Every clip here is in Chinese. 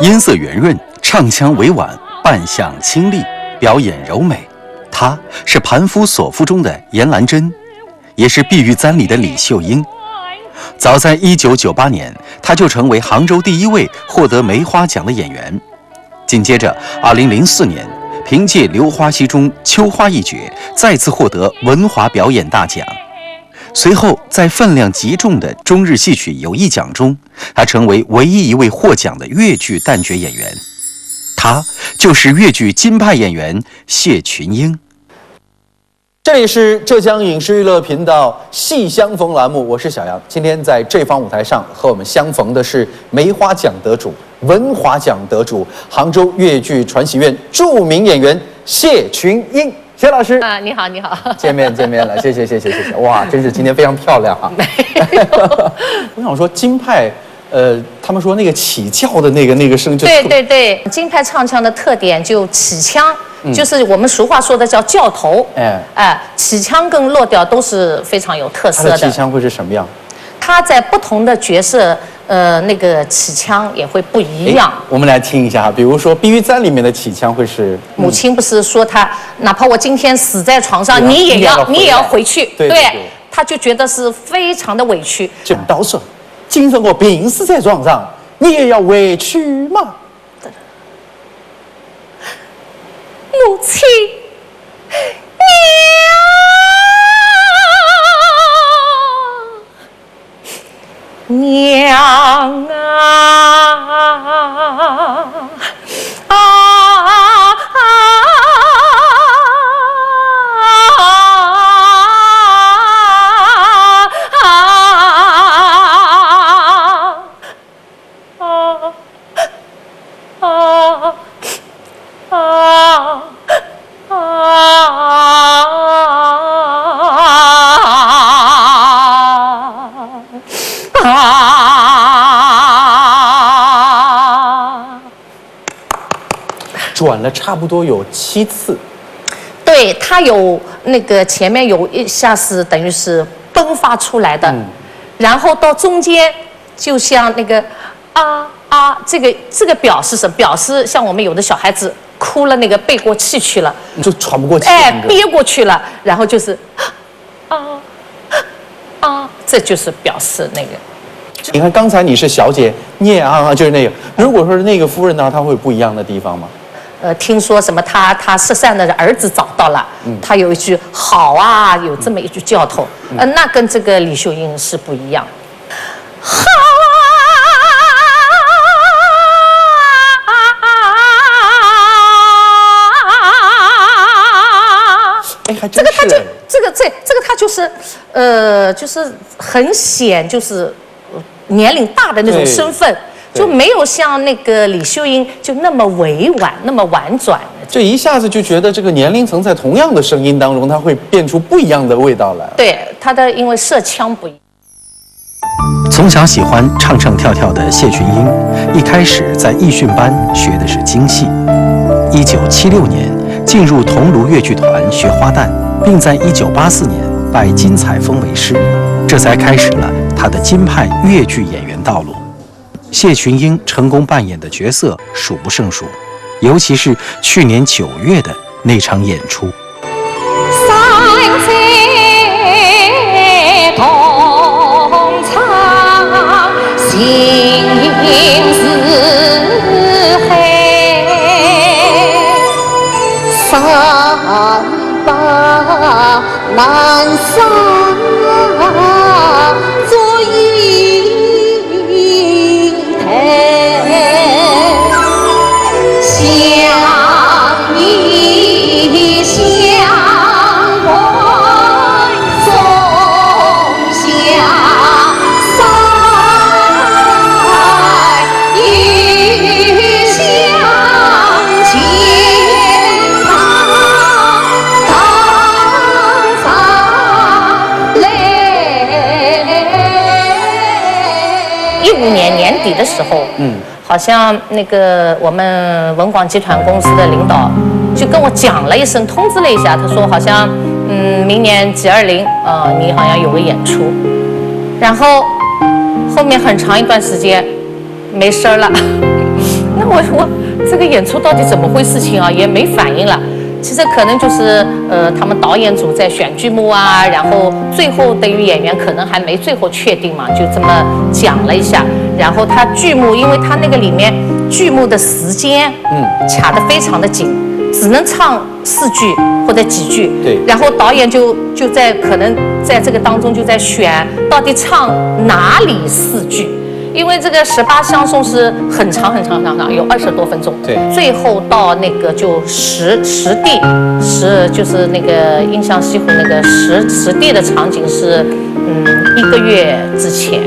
音色圆润，唱腔委婉，扮相清丽，表演柔美。她是盘夫索夫中的严兰珍，也是碧玉簪里的李秀英。早在1998年，她就成为杭州第一位获得梅花奖的演员。紧接着2004年，凭借《流花溪》中秋花一角，再次获得文华表演大奖。随后，在分量极重的中日戏曲友谊奖中，她成为唯一一位获奖的粤剧旦角演员。她就是粤剧金派演员谢群英。这里是浙江影视娱乐频道戏相逢栏目，我是小杨。今天在这方舞台上和我们相逢的是梅花奖得主、文华奖得主、杭州粤剧传习院著名演员谢群英。谢老师你好，你好，见面了，谢谢。哇，真是今天非常漂亮啊！我想说金派，他们说那个起叫的那个声就对，金派唱腔的特点就起腔，就是我们俗话说的叫叫头，起腔跟落调都是非常有特色的。它的起腔会是什么样？它在不同的角色，那个起腔也会不一样。我们来听一下，比如说《碧玉簪》里面的起腔会是母亲不是说她，哪怕我今天死在床上，你也要回去，对，她就觉得是非常的委屈。就倒说，今天我病死在床上，你也要委屈吗？母亲，娘转了差不多有7次，对，它有那个前面有一下是等于是迸发出来的，然后到中间就像那个这个表示什么？表示像我们有的小孩子哭了，那个背过气去了，就喘不过气，憋过去了，然后就是这就是表示那个。你看刚才你是小姐，你也就是那个。如果说是那个夫人呢，她会有不一样的地方吗？听说什么他失散的儿子找到了，他有一句好啊，有这么一句叫头，那跟这个李秀英是不一样。好啊，还真是。这个他就是很显就是年龄大的那种身份。就没有像那个李秀英就那么委婉，那么婉转。这一下子就觉得这个年龄层在同样的声音当中，它会变出不一样的味道来。对，他的因为射腔不一样。从小喜欢唱唱跳跳的谢群英，一开始在艺训班学的是京戏。1976年进入桐庐粤剧团学花旦，并在1984年拜金采风为师，这才开始了他的金派粤剧演员道路。谢群英成功扮演的角色数不胜数，尤其是去年9月的那场演出。底的时候，好像那个我们文广集团公司的领导就跟我讲了一声，通知了一下，他说好像明年G20你好像有个演出，然后后面很长一段时间没声了，那我这个演出到底怎么回事情啊？也没反应了。其实可能就是他们导演组在选剧目啊，然后最后对于演员可能还没最后确定嘛，就这么讲了一下。然后他剧目，因为他那个里面剧目的时间卡得非常的紧，只能唱4句或者几句。对。然后导演就在可能在这个当中就在选到底唱哪里4句。因为这个18相送是很长，有20多分钟。对，最后到那个就实地就是那个印象西湖那个实地的场景是1个月之前，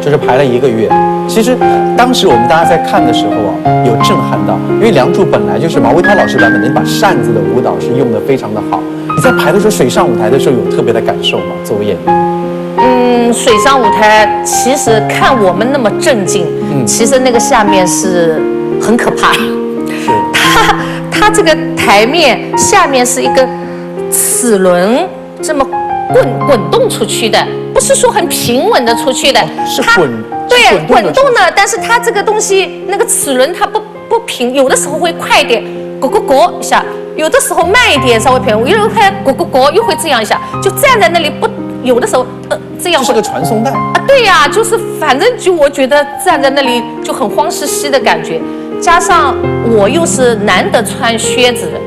就是排了1个月。其实当时我们大家在看的时候啊，有震撼到，因为《梁祝》本来就是毛维涛老师版本的，你把扇子的舞蹈是用得非常的好。你在排的时候，水上舞台的时候有特别的感受吗？作为演员？水上舞台其实看我们那么镇静，其实那个下面是很可怕。是。它这个台面下面是一个齿轮这么滚动出去的，不是说很平稳的出去的，是滚动的，但是它这个东西那个齿轮它不平，有的时候会快一点，咯一下，有的时候慢一点稍微平，有的快咯又会这样一下，就站在那里不。有的时候，这样是个传送带啊，对呀，就是反正就我觉得站在那里就很慌兮兮的感觉，加上我又是难得穿靴子的，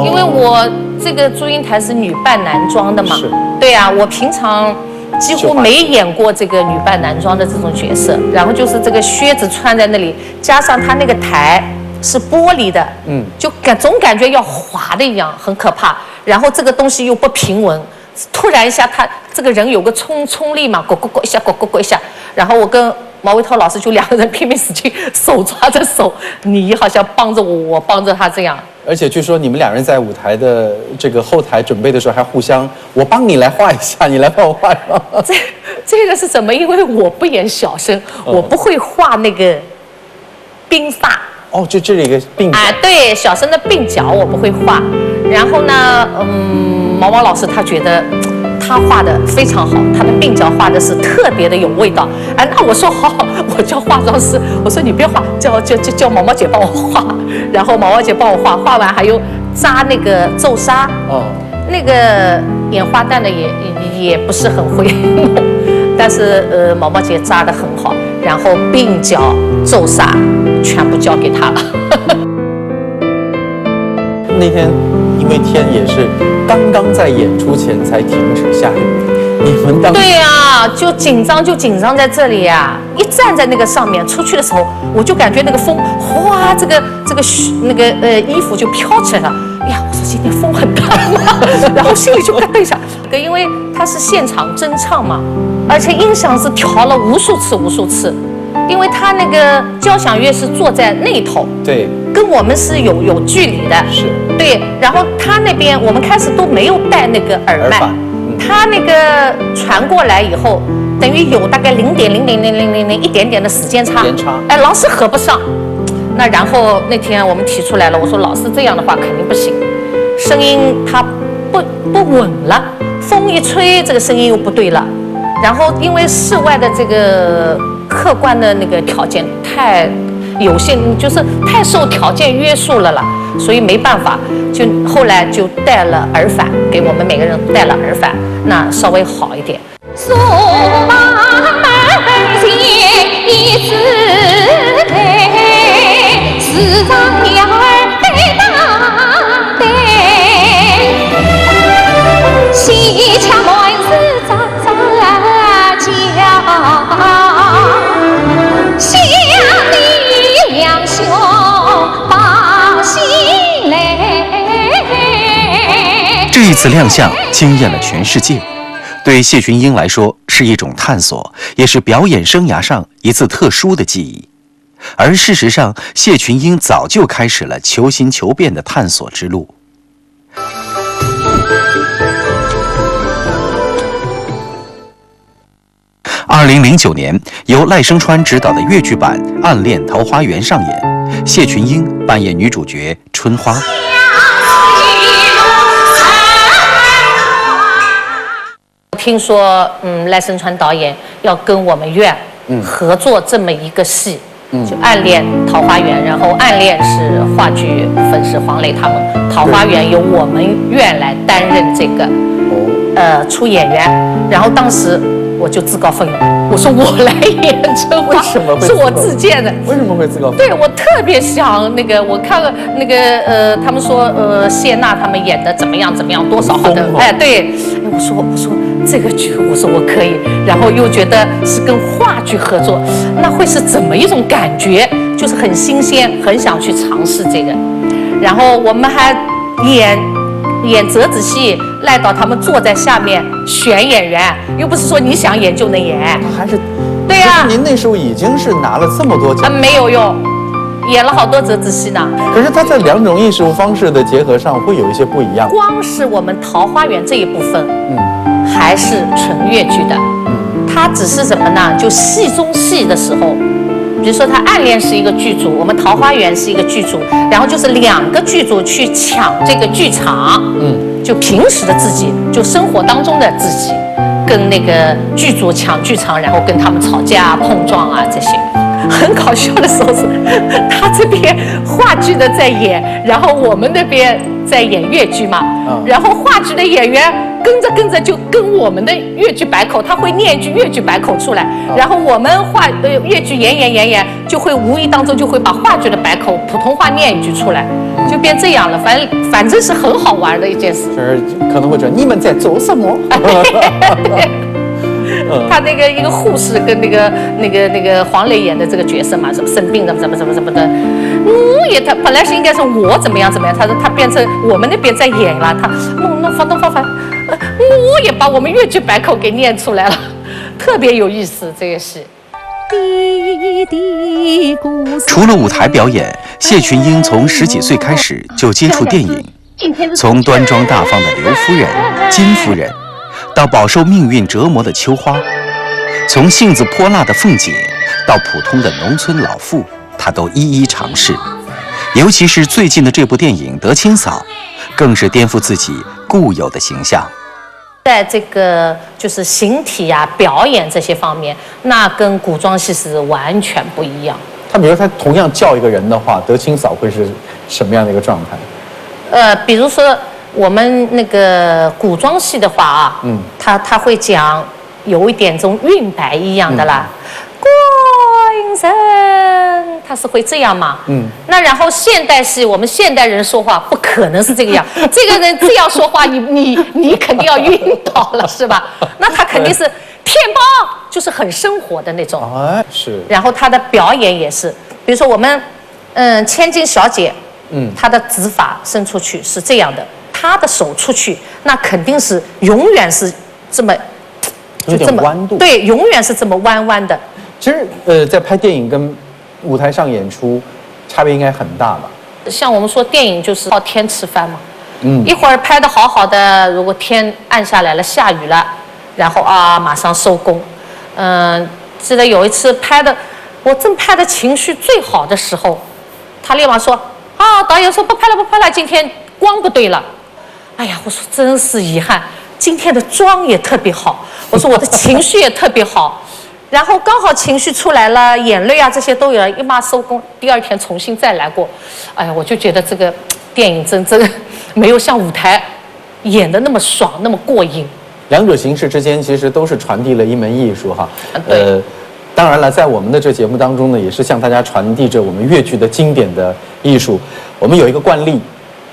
因为我这个祝英台是女扮男装的嘛，对呀，我平常几乎没演过这个女扮男装的这种角色，然后就是这个靴子穿在那里，加上它那个台是玻璃的，就总感觉要滑的一样，很可怕，然后这个东西又不平稳。突然一下，他这个人有个冲力嘛，咯一下，咯一下，然后我跟毛维涛老师就2个人拼命使劲，手抓着手，你好像帮着我，我帮着他这样。而且据说你们2人在舞台的这个后台准备的时候还互相，我帮你来画一下，你来帮我画一下。这个是怎么？因为我不演小生，我不会画那个鬓发。哦，就这里一个鬓角。对，小生的鬓角我不会画。然后呢，毛老师他觉得他画的非常好，他的鬓角画的是特别的有味道。那我说好，我叫化妆师，我说你别画，叫毛姐帮我画。然后毛姐帮我画，画完还有扎那个皱纱。那个演花旦的也不是很会弄，但是毛姐扎得很好，然后鬓角、皱纱全部交给他了。那天因为天也是刚在演出前才停止下雨，你们当时对呀，就紧张在这里呀。一站在那个上面出去的时候，我就感觉那个风哗，这个衣服就飘起来了。哎呀，我说今天风很大嘛，然后心里就咯噔一下。因为它是现场真唱嘛，而且音响是调了无数次。因为他那个交响乐是坐在那头，对，跟我们是有距离的，是，对。然后他那边我们开始都没有戴那个耳麦，他那个传过来以后，等于有大概0.00000一点点的时间差，老是合不上。那然后那天我们提出来了，我说老是这样的话肯定不行，声音它不稳了，风一吹这个声音又不对了。然后因为室外的这个客观的那个条件太有限，就是太受条件约束了啦，所以没办法，就后来就带了耳返，给我们每个人带了耳返，那稍微好一点。数码门前一枝梅，时常鸟儿飞当对，西墙门是喳喳叫，想你两兄把心累。这一次亮相惊艳了全世界，对谢群英来说是一种探索，也是表演生涯上一次特殊的记忆。而事实上，谢群英早就开始了求新求变的探索之路。2009年，由赖声川执导的粤剧版《暗恋桃花源》上演，谢群英扮演女主角春花。听说，赖声川导演要跟我们院合作这么一个戏，就暗恋桃花源，然后暗恋是话剧粉是黄磊他们，桃花源由我们院来担任这个出演员，然后当时我就自告奋勇，我说我来演春花，为什么会是我自荐的？为什么会自告奋勇？对，我特别想那个，我看了那个他们说谢娜他们演的怎么样怎么样，多少好的，哎，对，我说这个剧，我说我可以，然后又觉得是跟话剧合作，那会是怎么一种感觉？就是很新鲜，很想去尝试这个，然后我们还演折子戏，赖导他们坐在下面选演员，又不是说你想演就能演，还是对呀、您那时候已经是拿了这么多奖，没有用，演了好多折子戏呢。可是它在两种艺术方式的结合上会有一些不一样。光是我们桃花源这一部分，还是纯越剧的，它只是什么呢？就戏中戏的时候。比如说，他暗恋是一个剧组，我们桃花源是一个剧组，然后就是2个剧组去抢这个剧场，就平时的自己，就生活当中的自己，跟那个剧组抢剧场，然后跟他们吵架、碰撞啊这些。很搞笑的时候是，他这边话剧的在演，然后我们那边在演粤剧嘛，然后话剧的演员跟着就跟我们的粤剧白口，他会念一句粤剧白口出来，然后我们粤剧演，就会无意当中就会把话剧的白口普通话念一句出来，就变这样了。反正是很好玩的一件事。就是可能会觉得你们在做什么？对。他那个一个护士跟那个黄磊演的这个角色嘛，什么生病的什么的，他本来是应该是我怎么样，他说他变成我们那边在演了，他弄反，我也把我们粤剧白口给念出来了，特别有意思这个戏。除了舞台表演，谢群英从10几岁开始就接触电影，从端庄大方的刘夫人、金夫人，到饱受命运折磨的秋花，从性子泼辣的凤姐到普通的农村老妇，她都一一尝试。尤其是最近的这部电影《德清嫂》，更是颠覆自己固有的形象。在这个就是形体啊、表演这些方面，那跟古装戏是完全不一样。他比如他同样叫一个人的话，德清嫂会是什么样的一个状态？比如说我们那个古装戏的话啊，他会讲有一点这种韵白一样的啦，观人，他是会这样嘛？那然后现代戏，我们现代人说话不可能是这个样，这个人这样说话，你肯定要晕倒了，是吧？那他肯定是天帮，就是很生活的那种。哎，是。然后他的表演也是，比如说我们，千金小姐，她的指法伸出去是这样的，她的手出去，那肯定是永远是这么，有点弯度。对，永远是这么弯弯的。其实，在拍电影跟舞台上演出，差别应该很大吧？像我们说电影就是靠天吃饭嘛，一会儿拍得好好的，如果天暗下来了，下雨了，然后马上收工。记得有一次拍的，我正拍的情绪最好的时候，他立马说导演说不拍了，今天光不对了。哎呀，我说真是遗憾，今天的妆也特别好，我说我的情绪也特别好。然后刚好情绪出来了，眼泪啊这些都有了，一马收工，第2天重新再来过。哎呀，我就觉得这个电影真没有像舞台演的那么爽，那么过瘾。两者形式之间其实都是传递了一门艺术哈。对。当然了，在我们的这节目当中呢，也是向大家传递着我们粤剧的经典的艺术。我们有一个惯例，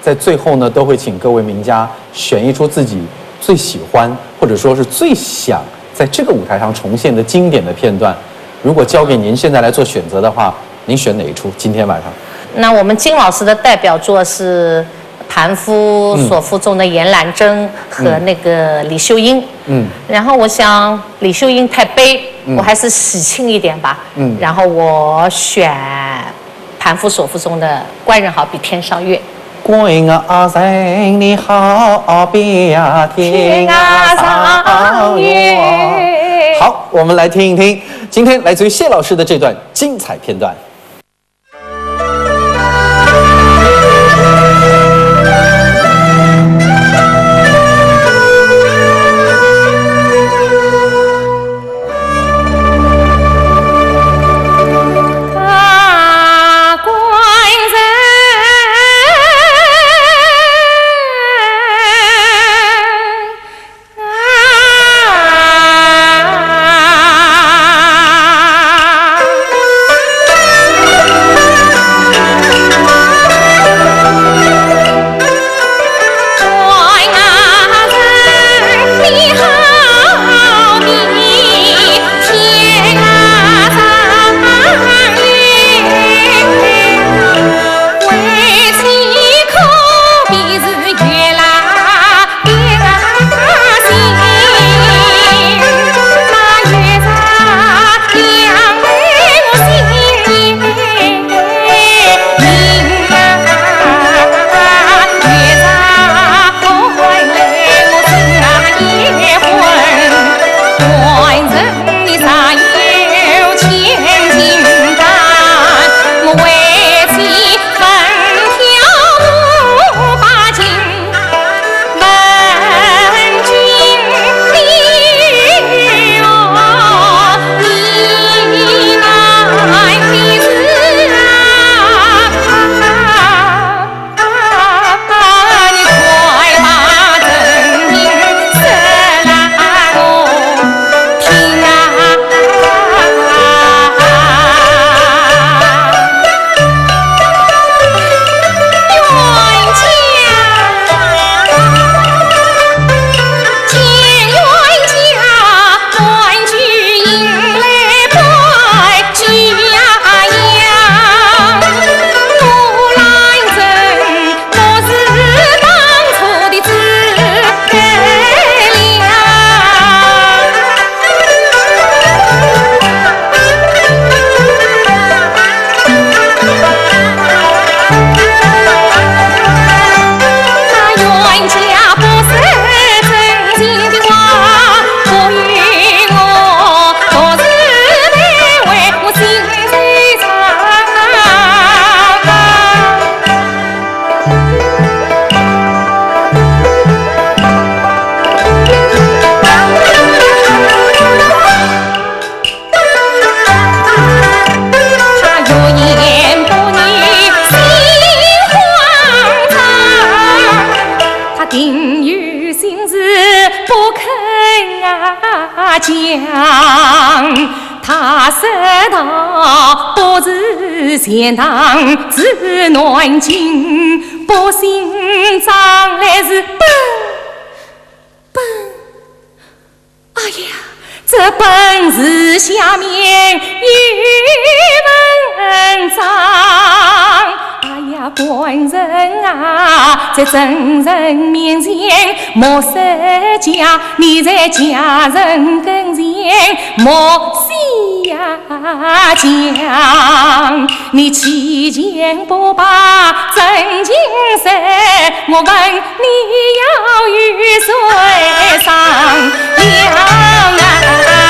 在最后呢，都会请各位名家选一出自己最喜欢，或者说是最想在这个舞台上重现的经典的片段。如果交给您现在来做选择的话，您选哪一出？今天晚上？那我们金老师的代表作是盘夫所赋中的严兰珍和那个李秀英。然后我想李秀英太悲，我还是喜庆一点吧。然后我选盘夫所赋中的官人好比天上月。官人你好比天上月。好，我们来听一听今天来自于谢老师的这段精彩片段。将。他石道不是贤堂自南京，百姓长来是奔。哎呀，这本是下面有文章。哎呀，官人啊，在真人面前莫失家，你在家人跟前莫惜呀讲。你欺奸不把真情实，我问你要与谁商量啊？